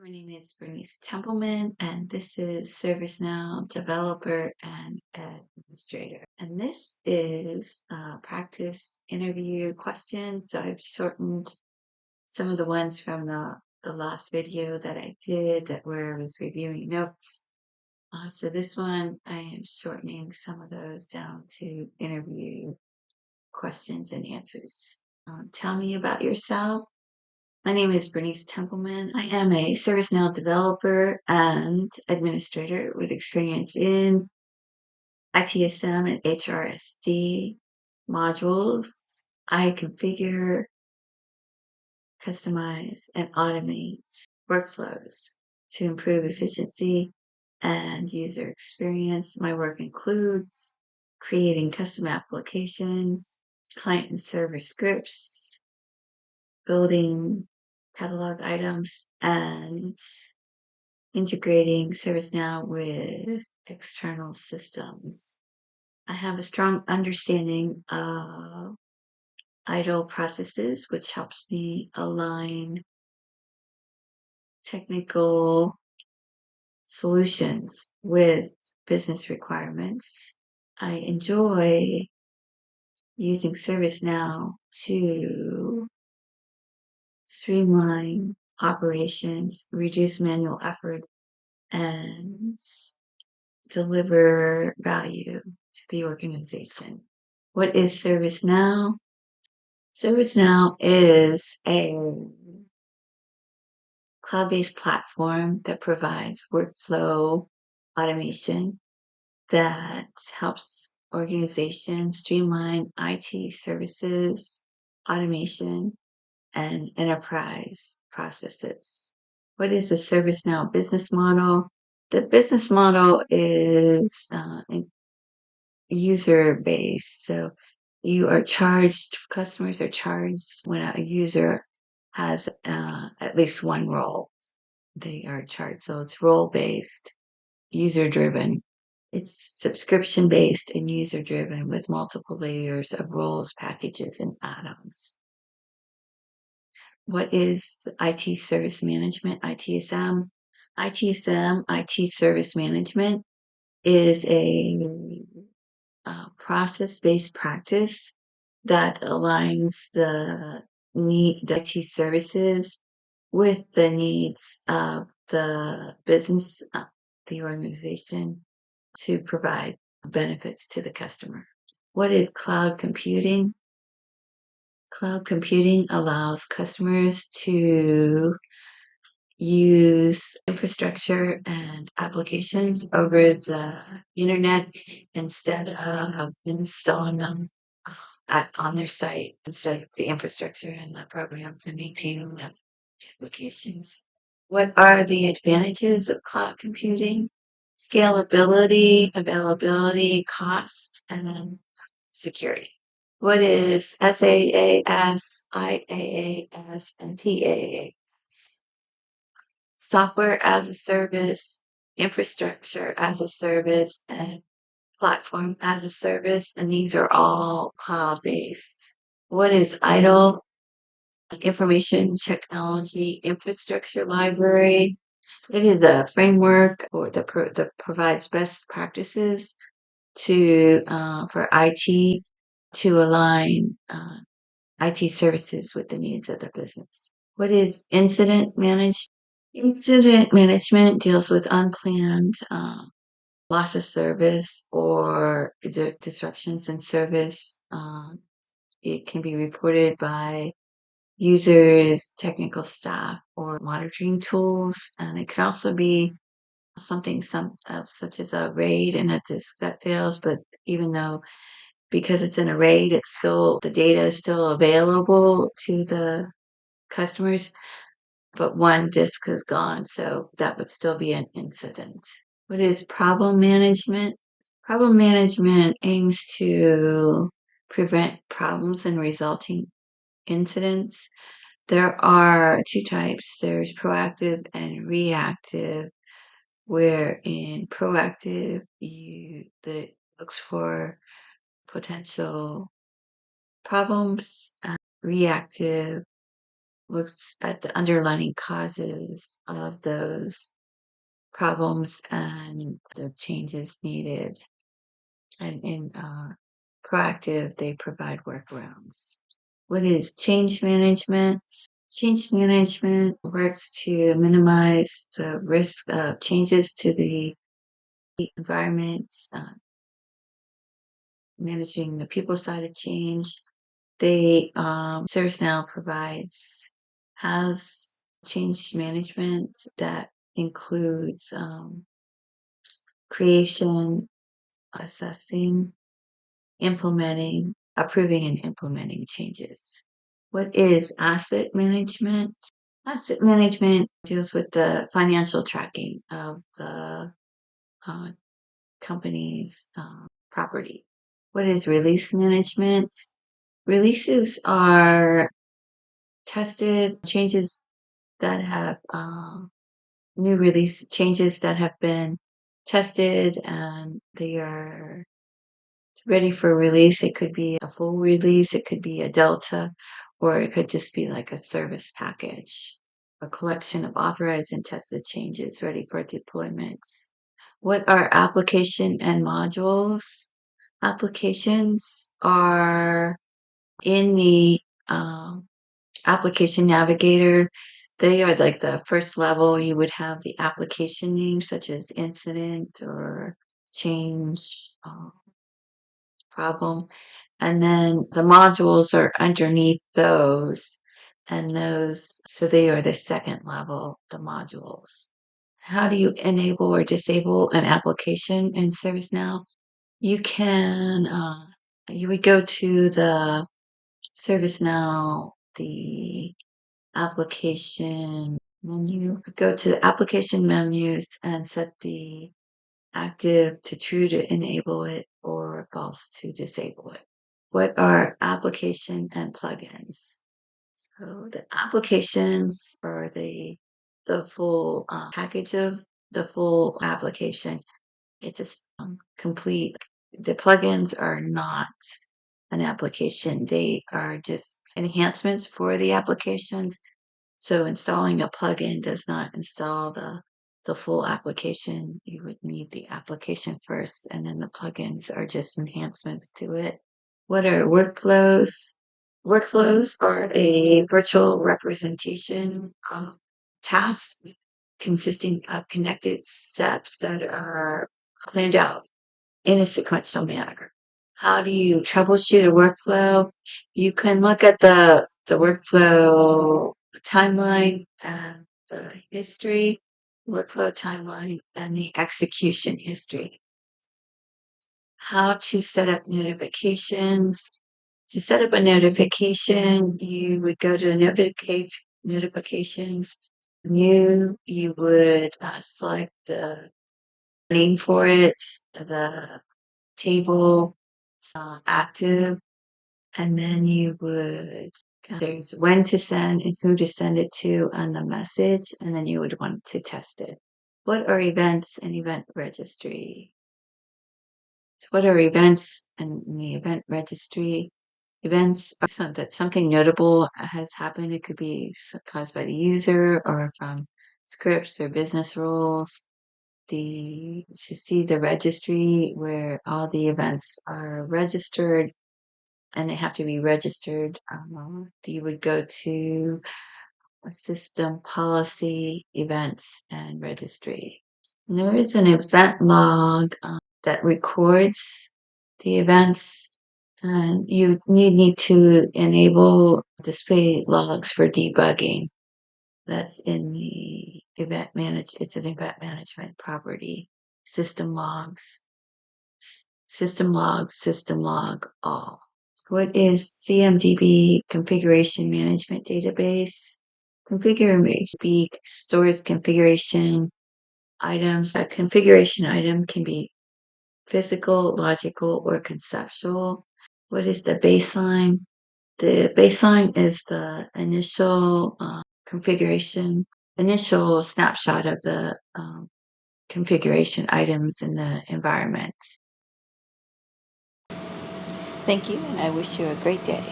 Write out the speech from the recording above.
My name is Bernice Templeman, and this is ServiceNow developer and administrator. And this is practice interview questions. So I've shortened some of the ones from the last video that I did where I was reviewing notes. So this one, I am shortening some of those down to interview questions and answers. Tell me about yourself. My name is Bernice Templeman. I am a ServiceNow developer and administrator with experience in ITSM and HRSD modules. I configure, customize, and automate workflows to improve efficiency and user experience. My work includes creating custom applications, client and server scripts, building catalog items, and integrating ServiceNow with external systems. I have a strong understanding of idle processes, which helps me align technical solutions with business requirements. I enjoy using ServiceNow to streamline operations, reduce manual effort, and deliver value to the organization. What is ServiceNow? ServiceNow is a cloud-based platform that provides workflow automation that helps organizations streamline IT services, automation, and enterprise processes. What is the ServiceNow business model? The business model is user based. So customers are charged when a user has at least one role. They are charged. So it's role based, user driven. It's subscription based and user driven with multiple layers of roles, packages, and add-ons. What is IT service management, ITSM? ITSM, IT service management, is a process-based practice that aligns the IT services with the needs of the business, the organization, to provide benefits to the customer. What is cloud computing? Cloud computing allows customers to use infrastructure and applications over the internet instead of installing them on their site, instead of the infrastructure and the programs and maintaining the applications. What are the advantages of cloud computing? Scalability, availability, cost, and security. What is SaaS, IaaS, and PaaS? Software as a service, infrastructure as a service, and platform as a service, and these are all cloud-based. What is IDLE? Information Technology Infrastructure Library. It is a framework that provides best practices for IT to align IT services with the needs of the business. What is incident management? Incident management deals with unplanned loss of service or disruptions in service. It can be reported by users, technical staff, or monitoring tools, and it can also be something such as a RAID and a disk that fails. But because it's in a RAID, the data is still available to the customers, but one disk is gone, so that would still be an incident. What is problem management? Problem management aims to prevent problems and resulting incidents. There are two types. There's proactive and reactive, where in proactive, that looks for potential problems. Reactive looks at the underlying causes of those problems and the changes needed. And in proactive, they provide workarounds. What is change management? Change management works to minimize the risk of changes to the environment, managing the people side of change. They ServiceNow has change management that includes creation, assessing, implementing, approving, and implementing changes. What is asset management? Asset management deals with the financial tracking of the uh, company's property. What is release management? Releases are tested changes that have new release changes that have been tested and they are ready for release. It could be a full release, it could be a delta, or it could just be like a service package, a collection of authorized and tested changes ready for deployment. What are application and modules? Applications are in the application navigator. They are like the first level. You would have the application name, such as incident or change, problem. And then the modules are underneath those. And so they are the second level, the modules. How do you enable or disable an application in ServiceNow? You can, you would go to the ServiceNow, the application menu, go to the application menus and set the active to true to enable it or false to disable it. What are application and plugins? So the applications are the full package of the full application. It's just complete. The plugins are not an application. They are just enhancements for the applications. So installing a plugin does not install the full application. You would need the application first, and then the plugins are just enhancements to it. What are workflows? Workflows are a virtual representation of tasks consisting of connected steps that are planned out in a sequential manner. How do you troubleshoot a workflow? You can look at the workflow timeline and the history, workflow timeline, and the execution history. How to set up notifications. To set up a notification, you would go to notifications. You would select the name for it, the table, active, and then you would there's when to send and who to send it to and the message, and then you would want to test it. What are events and event registry? So what are events and the event registry? Events are that something notable has happened. It could be caused by the user or from scripts or business rules. To see the registry where all the events are registered and they have to be registered. You would go to a system policy, events, and registry. And there is an event log that records the events, and you need to enable display logs for debugging. That's in the it's an event management property. System logs, system log all. What is CMDB configuration management database? Configuration stores configuration items. A configuration item can be physical, logical, or conceptual. What is the baseline? The baseline is the initial initial snapshot of the configuration items in the environment. Thank you, and I wish you a great day.